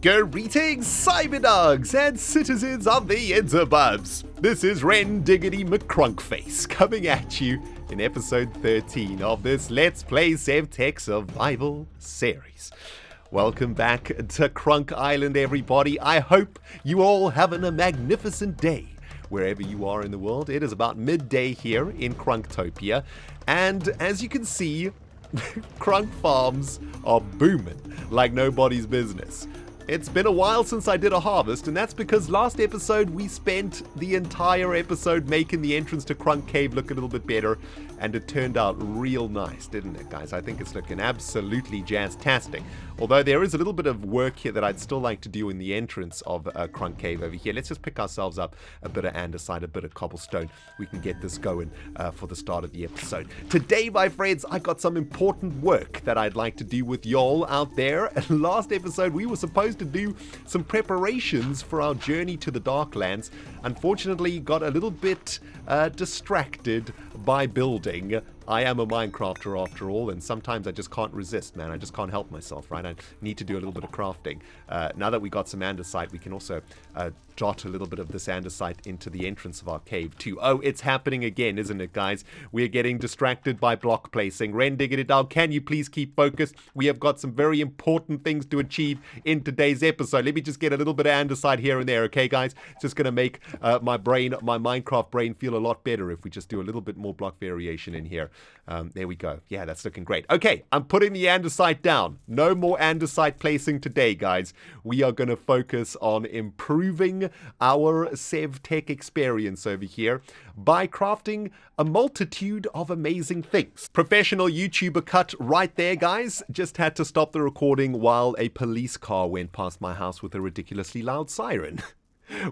Greetings, cyberdogs and citizens of the interbubs. This is ReNDoG McCrunkface coming at you in episode 13 of this Let's Play Sevtech Survival series. Welcome back to Krunkk Island, everybody. I hope you all having a magnificent day wherever you are in the world. It is about midday here in Krunktopia, and as you can see, Krunkk farms are booming like nobody's business. It's been a while since I did a harvest, and that's because last episode we spent the entire episode making the entrance to Krunkk Cave look a little bit better, and it turned out real nice, didn't it, guys? I think it's looking absolutely jazz-tastic. Although there is a little bit of work here that I'd still like to do in the entrance of Krunkk Cave over here. Let's just pick ourselves up a bit of andesite, a bit of cobblestone. We can get this going for the start of the episode. Today, my friends, I got some important work that I'd like to do with y'all out there. And last episode, we were supposed to do some preparations for our journey to the Darklands. Unfortunately, got a little bit distracted by building. I am a Minecrafter after all, and sometimes I just can't resist, man. I just can't help myself, right? I need to do a little bit of crafting. Now that we got some andesite, we can also dot a little bit of this andesite into the entrance of our cave too. Oh, it's happening again, isn't it, guys? We're getting distracted by block placing. ReNDoG, can you please keep focused? We have got some very important things to achieve in today's episode. Let me just get a little bit of andesite here and there, okay, guys? It's just going to make my Minecraft brain feel a lot better if we just do a little bit more block variation in here. There we go. Yeah, that's looking great. Okay, I'm putting the andesite down. No more andesite placing today, guys. We are going to focus on improving our Sevtech experience over here by crafting a multitude of amazing things. Professional YouTuber cut right there, guys. Just had to stop the recording while a police car went past my house with a ridiculously loud siren.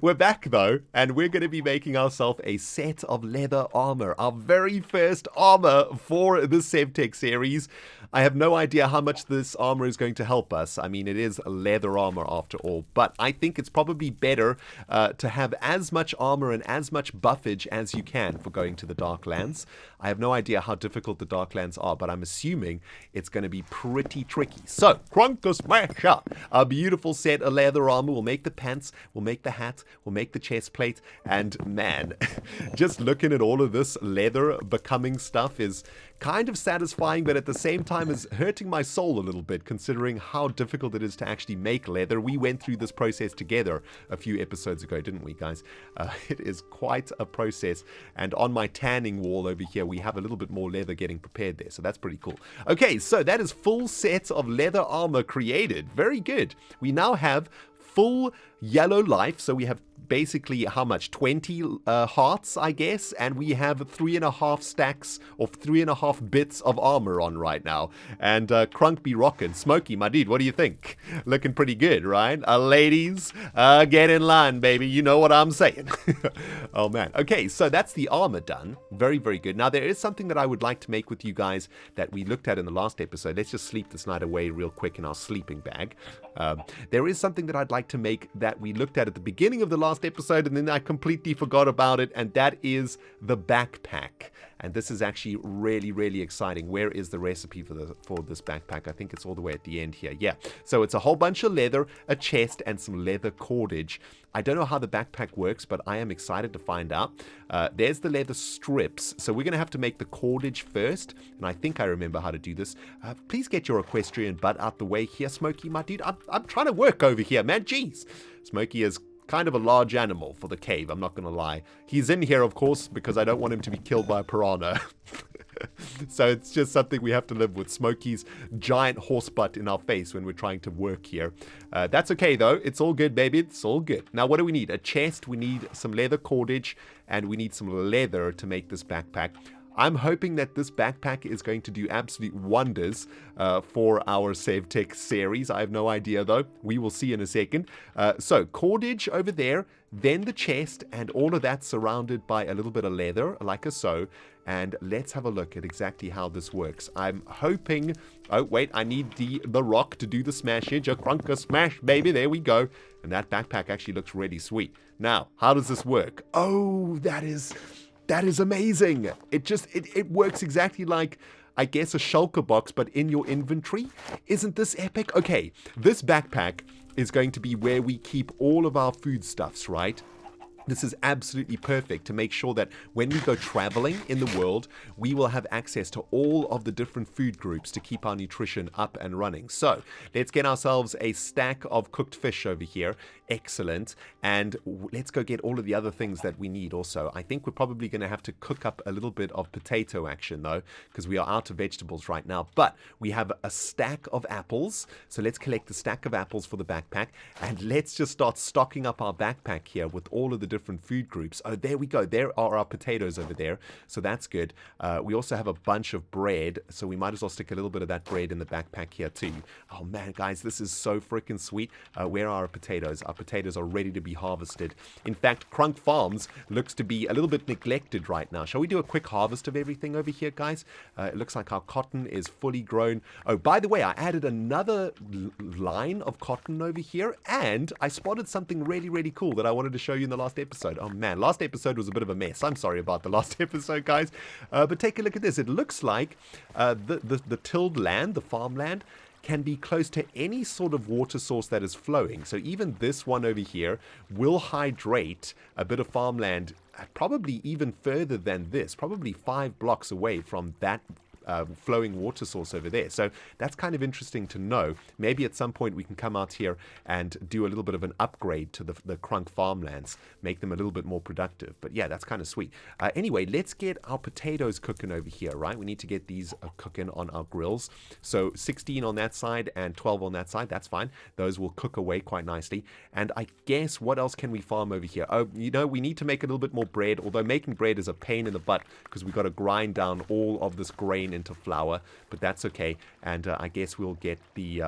We're back though, and we're going to be making ourselves a set of leather armor, our very first armor for the Sevtech series. I have no idea how much this armor is going to help us. I mean, it is leather armor after all, but I think it's probably better to have as much armor and as much buffage as you can for going to the Darklands. I have no idea how difficult the Darklands are, but I'm assuming it's going to be pretty tricky. So, Krunkk smash up! A beautiful set of leather armor. We'll make the pants, we'll make the hat, we'll make the chest plate, and man, just looking at all of this leather becoming stuff is kind of satisfying, but at the same time is hurting my soul a little bit, considering how difficult it is to actually make leather. We went through this process together a few episodes ago, didn't we, guys? It is quite a process, and on my tanning wall over here, we have a little bit more leather getting prepared there, so that's pretty cool. Okay, so that is full set of leather armor created. Very good. We now have full yellow life, so we have basically how much, 20 hearts, I guess, and we have 3.5 stacks or 3.5 bits of armor on right now. And Krunkk be rockin'. Smokey, my dude, what do you think? Looking pretty good, right? Ladies, get in line, baby. You know what I'm saying. Oh man. Okay, so that's the armor done. Very, very good. Now there is something that I would like to make with you guys that we looked at in the last episode. Let's just sleep this night away real quick in our sleeping bag. There is something that I'd like to make that we looked at the beginning of the last episode, and then I completely forgot about it, and that is the backpack. And this is actually really, really exciting. Where is the recipe for this backpack? I think it's all the way at the end here. Yeah. So it's a whole bunch of leather, a chest, and some leather cordage. I don't know how the backpack works, but I am excited to find out. There's the leather strips. So we're going to have to make the cordage first, and I think I remember how to do this. Please get your equestrian butt out the way here, Smokey, my dude. I'm trying to work over here, man. Jeez. Smokey is kind of a large animal for the cave, I'm not going to lie. He's in here, of course, because I don't want him to be killed by a piranha. So it's just something we have to live with. Smokey's giant horse butt in our face when we're trying to work here. That's okay, though. It's all good, baby. It's all good. Now, what do we need? A chest. We need some leather cordage, and we need some leather to make this backpack. I'm hoping that this backpack is going to do absolute wonders for our Sevtech series. I have no idea, though. We will see in a second. So, cordage over there, then the chest, and all of that surrounded by a little bit of leather, like so. And let's have a look at exactly how this works. I'm hoping... Oh, wait, I need the rock to do the smashage. A Krunkk smash, baby. There we go. And that backpack actually looks really sweet. Now, how does this work? Oh, that is amazing. It works exactly like, I guess, a shulker box, but in your inventory. Isn't this epic? Okay, this backpack is going to be where we keep all of our foodstuffs, right? This is absolutely perfect to make sure that when we go traveling in the world, we will have access to all of the different food groups to keep our nutrition up and running. So let's get ourselves a stack of cooked fish over here. Excellent. And let's go get all of the other things that we need also. I think we're probably going to have to cook up a little bit of potato action though, because we are out of vegetables right now. But we have a stack of apples. So let's collect the stack of apples for the backpack. And let's just start stocking up our backpack here with all of the different food groups. Oh, there we go. There are our potatoes over there. So that's good. We also have a bunch of bread. So we might as well stick a little bit of that bread in the backpack here too. Oh man, guys, this is so freaking sweet. Where are our potatoes? Our potatoes are ready to be harvested. In fact, Krunkk Farms looks to be a little bit neglected right now. Shall we do a quick harvest of everything over here, guys? It looks like our cotton is fully grown. Oh, by the way, I added another line of cotton over here, and I spotted something really, really cool that I wanted to show you in the last episode. Oh man, last episode was a bit of a mess. I'm sorry about the last episode, guys. But take a look at this. It looks like the tilled land, the farmland, can be close to any sort of water source that is flowing. So even this one over here will hydrate a bit of farmland, probably even further than this, probably 5 blocks away from that flowing water source over there. So that's kind of interesting to know. Maybe at some point we can come out here and do a little bit of an upgrade to the Krunkk farmlands, make them a little bit more productive. But yeah, that's kind of sweet. Anyway, let's get our potatoes cooking over here, right? We need to get these cooking on our grills. So 16 on that side and 12 on that side. That's fine. Those will cook away quite nicely. And I guess what else can we farm over here? Oh, you know, we need to make a little bit more bread, although making bread is a pain in the butt because we've got to grind down all of this grain into flour, but that's okay. And I guess we'll get the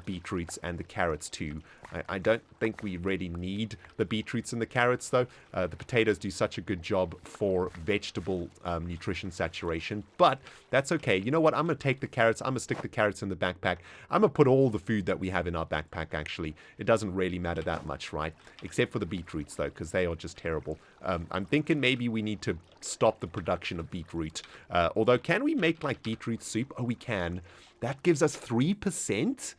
beetroots and the carrots too. I don't think we really need the beetroots and the carrots though. The potatoes do such a good job for vegetable nutrition saturation, but that's okay. You know what? I'm going to take the carrots. I'm going to stick the carrots in the backpack. I'm going to put all the food that we have in our backpack actually. It doesn't really matter that much, right? Except for the beetroots though, because they are just terrible. I'm thinking maybe we need to stop the production of beetroot. Although, can we make like beetroot soup? Oh, we can. That gives us 3%.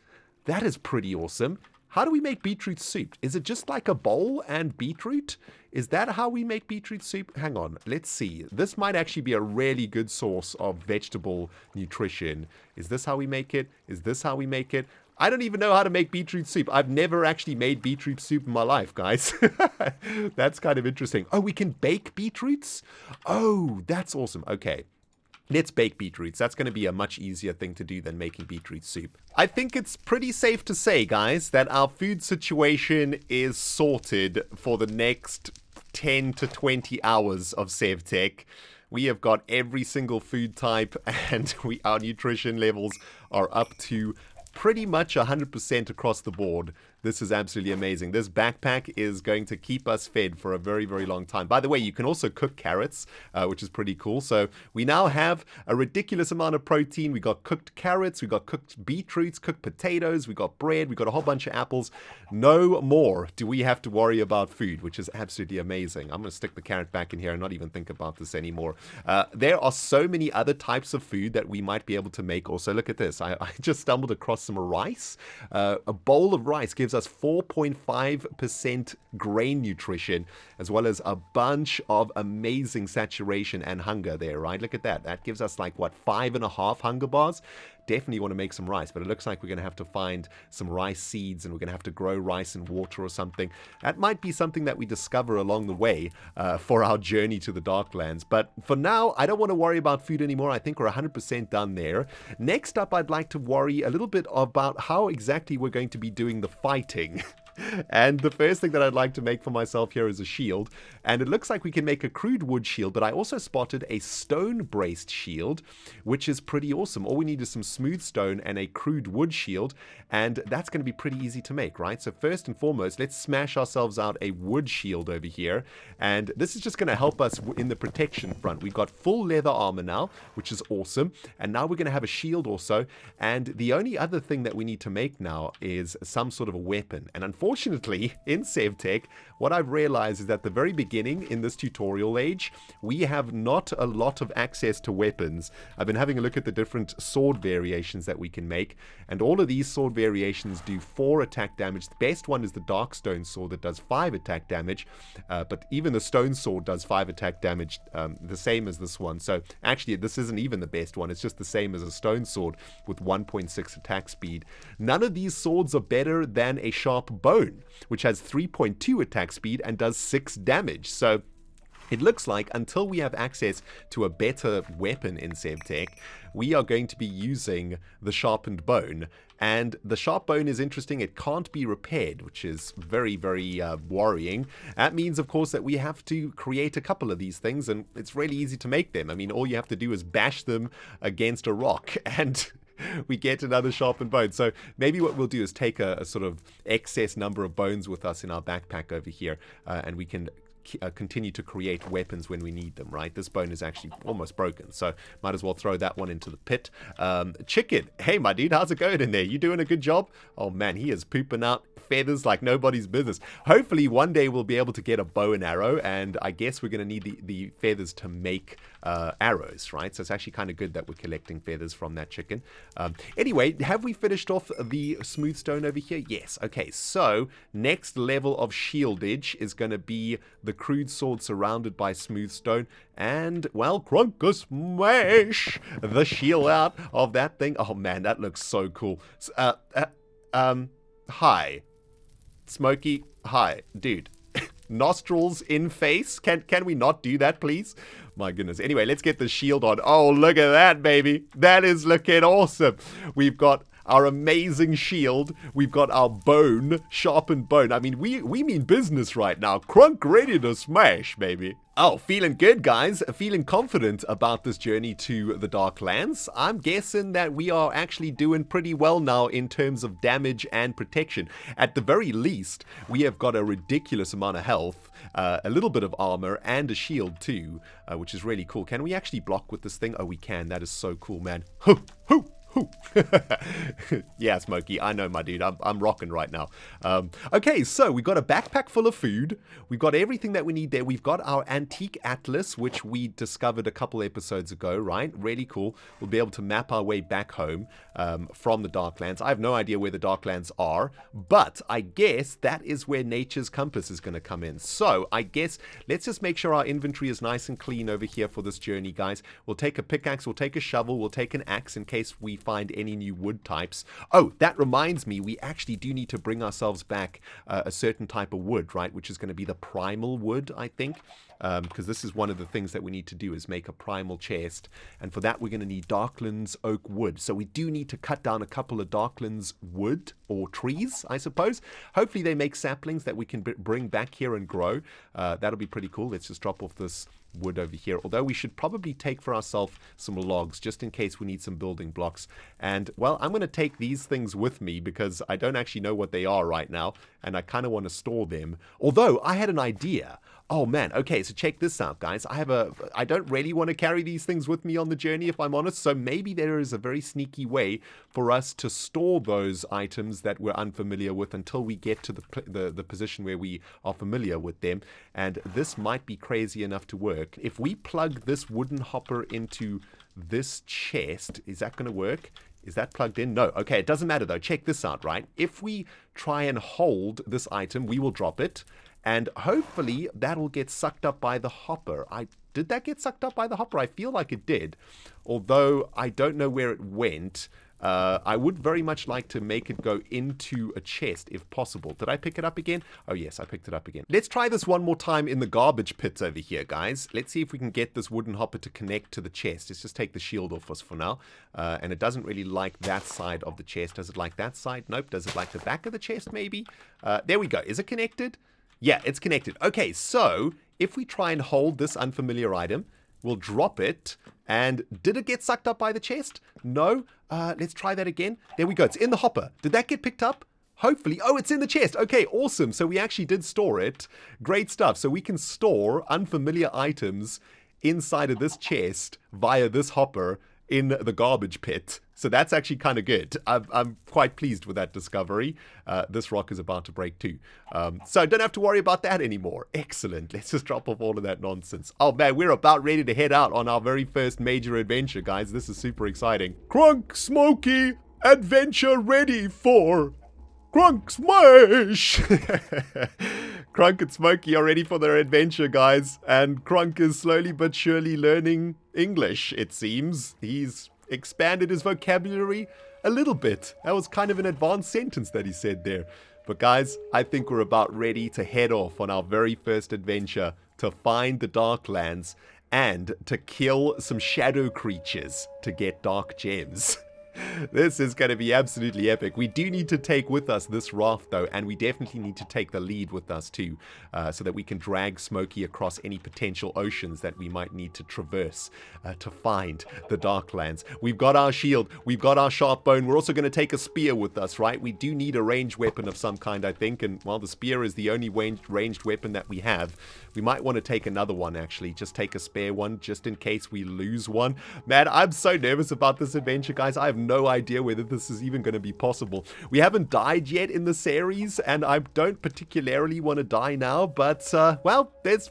That is pretty awesome. How do we make beetroot soup? Is it just like a bowl and beetroot? Is that how we make beetroot soup? Hang on, let's see. This might actually be a really good source of vegetable nutrition. Is this how we make it? Is this how we make it? I don't even know how to make beetroot soup. I've never actually made beetroot soup in my life, guys. That's kind of interesting. Oh, we can bake beetroots? Oh, that's awesome. Okay. Let's bake beetroots. That's going to be a much easier thing to do than making beetroot soup. I think it's pretty safe to say, guys, that our food situation is sorted for the next 10 to 20 hours of Sevtech. We have got every single food type, and our nutrition levels are up to pretty much 100% across the board. This is absolutely amazing. This backpack is going to keep us fed for a very, very long time. By the way, you can also cook carrots, which is pretty cool. So we now have a ridiculous amount of protein. We got cooked carrots, we got cooked beetroots, cooked potatoes, we got bread, we got a whole bunch of apples. No more do we have to worry about food, which is absolutely amazing. I'm going to stick the carrot back in here and not even think about this anymore. There are so many other types of food that we might be able to make also. Look at this. I just stumbled across some rice. A bowl of rice gives us 4.5% grain nutrition, as well as a bunch of amazing saturation and hunger there, right? Look at that. That gives us like, what, 5.5 hunger bars? Definitely want to make some rice, but it looks like we're going to have to find some rice seeds and we're going to have to grow rice in water or something. That might be something that we discover along the way for our journey to the Darklands. But for now, I don't want to worry about food anymore. I think we're 100% done there. Next up, I'd like to worry a little bit about how exactly we're going to be doing the fighting. And the first thing that I'd like to make for myself here is a shield. And it looks like we can make a crude wood shield, but I also spotted a stone-braced shield, which is pretty awesome. All we need is some smooth stone and a crude wood shield, and that's going to be pretty easy to make, right? So first and foremost, let's smash ourselves out a wood shield over here. And this is just going to help us in the protection front. We've got full leather armor now, which is awesome. And now we're going to have a shield also. And the only other thing that we need to make now is some sort of a weapon. And unfortunately, unfortunately, in Sevtech, what I've realized is at the very beginning in this tutorial age, we have not a lot of access to weapons. I've been having a look at the different sword variations that we can make, and all of these sword variations do 4 attack damage. The best one is the Darkstone sword that does 5 attack damage, but even the stone sword does 5 attack damage, the same as this one. So actually, this isn't even the best one. It's just the same as a stone sword with 1.6 attack speed. None of these swords are better than a sharp bone, which has 3.2 attack speed and does 6 damage. So it looks like until we have access to a better weapon in Sevtech, we are going to be using the sharpened bone. And the sharp bone is interesting. It can't be repaired, which is very, very worrying. That means, of course, that we have to create a couple of these things, and it's really easy to make them. I mean, all you have to do is bash them against a rock, and we get another sharpened bone. So maybe what we'll do is take a sort of excess number of bones with us in our backpack over here, and we can continue to create weapons when we need them, right? This bone is actually almost broken, so might as well throw that one into the pit. Chicken, hey my dude, how's it going in there? You doing a good job? Oh man, he is pooping out feathers like nobody's business. Hopefully one day we'll be able to get a bow and arrow, and I guess we're going to need the feathers to make arrows, right? So it's actually kind of good that we're collecting feathers from that chicken. Anyway, have we finished off the smooth stone over here? Yes. Okay, so next level of shieldage is going to be the crude sword surrounded by smooth stone, and well, Krunkk smash the shield out of that thing. Oh man, that looks so cool. Hi Smokey, hi dude. Nostrils in face, can we not do that please? My goodness. Anyway, let's get the shield on. Oh, look at that, baby. That is looking awesome. We've got our amazing shield. We've got our bone, sharpened bone. I mean, we mean business right now. Krunkk ready to smash, baby. Oh, feeling good, guys. Feeling confident about this journey to the Darklands. I'm guessing that we are actually doing pretty well now in terms of damage and protection. At the very least, we have got a ridiculous amount of health, a little bit of armor, and a shield too, which is really cool. Can we actually block with this thing? Oh, we can. That is so cool, man. Hoo, hoo. Yeah, Smokey, I know, my dude. I'm rocking right now. Okay, so we've got a backpack full of food. We've got everything that we need there. We've got our antique atlas, which we discovered a couple episodes ago, right? Really cool. We'll be able to map our way back home from the Darklands. I have no idea where the Darklands are, but I guess that is where nature's compass is going to come in. So I guess let's just make sure our inventory is nice and clean over here for this journey, guys. We'll take a pickaxe, we'll take a shovel, we'll take an axe in case we find any new wood types. Oh, that reminds me, we actually do need to bring ourselves back a certain type of wood, right? Which is going to be the primal wood, I think. Because this is one of the things that we need to do is make a primal chest. And for that, we're going to need Darklands oak wood. So we do need to cut down a couple of Darklands wood or trees, I suppose. Hopefully they make saplings that we can bring back here and grow. That'll be pretty cool. Let's just drop off this wood over here, although we should probably take for ourselves some logs just in case we need some building blocks. And well, I'm going to take these things with me because I don't actually know what they are right now, and I kind of want to store them. Although I had an idea. Oh man, okay, so check this out, guys. I don't really want to carry these things with me on the journey, if I'm honest, so maybe there is a very sneaky way for us to store those items that we're unfamiliar with until we get to the position where we are familiar with them, and this might be crazy enough to work. If we plug this wooden hopper into this chest, is that going to work? Is that plugged in? No. Okay, it doesn't matter though. Check this out, right? If we try and hold this item, we will drop it. And hopefully that'll get sucked up by the hopper. Did that get sucked up by the hopper? I feel like it did. Although I don't know where it went. I would very much like to make it go into a chest if possible. Did I pick it up again? Oh yes, I picked it up again. Let's try this one more time in the garbage pits over here, guys. Let's see if we can get this wooden hopper to connect to the chest. Let's just take the shield off us for now. And it doesn't really like that side of the chest. Does it like that side? Nope. Does it like the back of the chest maybe? There we go. Is it connected? Yeah, it's connected. Okay, so if we try and hold this unfamiliar item, we'll drop it. And did it get sucked up by the chest? No. Let's try that again. There we go. It's in the hopper. Did that get picked up? Hopefully. Oh, it's in the chest. Okay, awesome. So we actually did store it. Great stuff. So we can store unfamiliar items inside of this chest via this hopper. in the garbage pit. So that's actually kind of good. I'm quite pleased with that discovery. This rock is about to break too. So I don't have to worry about that anymore. Excellent. Let's just drop off all of that nonsense. Oh man, we're about ready to head out on our very first major adventure, guys. This is super exciting. Krunkk, Smokey, adventure ready for Krunkk Smash! Krunkk and Smokey are ready for their adventure, guys. And Krunkk is slowly but surely learning English, it seems. He's expanded his vocabulary a little bit. That was kind of an advanced sentence that he said there. But guys, I think we're about ready to head off on our very first adventure to find the Darklands and to kill some shadow creatures to get dark gems. This is going to be absolutely epic. We do need to take with us this raft, though, and we definitely need to take the lead with us, too, so that we can drag Smokey across any potential oceans that we might need to traverse to find the Darklands. We've got our shield. We've got our sharp bone. We're also going to take a spear with us, right? We do need a ranged weapon of some kind, I think, and while the spear is the only ranged weapon that we have, we might want to take another one, actually. Just take a spare one, just in case we lose one. Man, I'm so nervous about this adventure, guys. I have no idea whether this is even going to be possible. We haven't died yet in the series, and I don't particularly want to die now, but, well, there's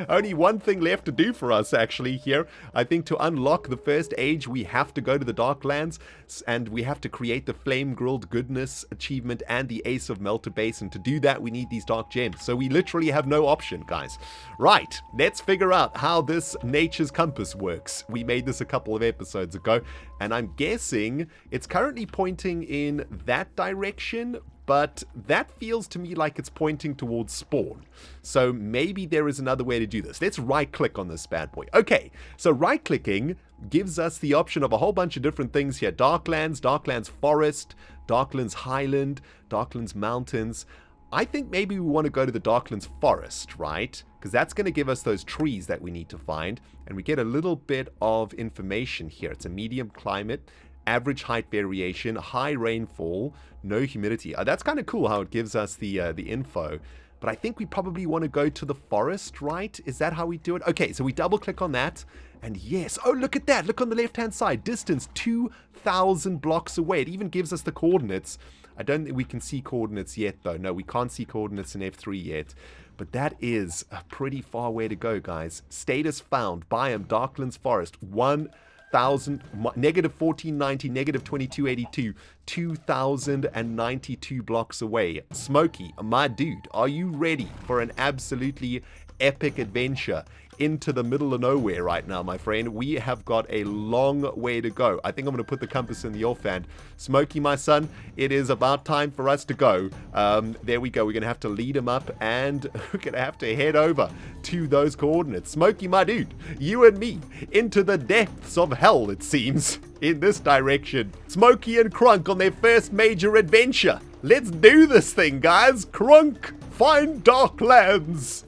only one thing left to do for us, actually, here. I think to unlock the first age, we have to go to the Darklands, and we have to create the Flame Grilled Goodness achievement and the Ace of Melter Base, and to do that, we need these dark gems. So we literally have no option, guys. Right, let's figure out how this Nature's Compass works. We made this a couple of episodes ago, and I'm guessing it's currently pointing in that direction, but that feels to me like it's pointing towards spawn. So maybe there is another way to do this. Let's right-click on this bad boy. Okay, so right-clicking gives us the option of a whole bunch of different things here. Darklands, Darklands Forest, Darklands Highland, Darklands Mountains. I think maybe we want to go to the Darklands Forest, right? Because that's going to give us those trees that we need to find. And we get a little bit of information here. It's a medium climate, average height variation, high rainfall, no humidity. That's kind of cool how it gives us the info. But I think we probably want to go to the forest, right? Is that how we do it? Okay, so we double click on that. And yes, oh, look at that. Look on the left-hand side. Distance 2,000 blocks away. It even gives us the coordinates. I don't think we can see coordinates yet, though. No, we can't see coordinates in F3 yet. But that is a pretty far way to go, guys. Status found. Biome, Darklands Forest. 1,000, negative 1490, negative 2282, 2,092 blocks away. Smokey, my dude, are you ready for an absolutely epic adventure into the middle of nowhere right now, my friend? We have got a long way to go. I think I'm going to put the compass in the off hand. Smokey, my son, it is about time for us to go. There we go. We're going to have to lead him up, and we're going to have to head over to those coordinates. Smokey, my dude, you and me into the depths of hell, it seems, in this direction. Smokey and Krunkk on their first major adventure. Let's do this thing, guys. Krunkk, find Darklands.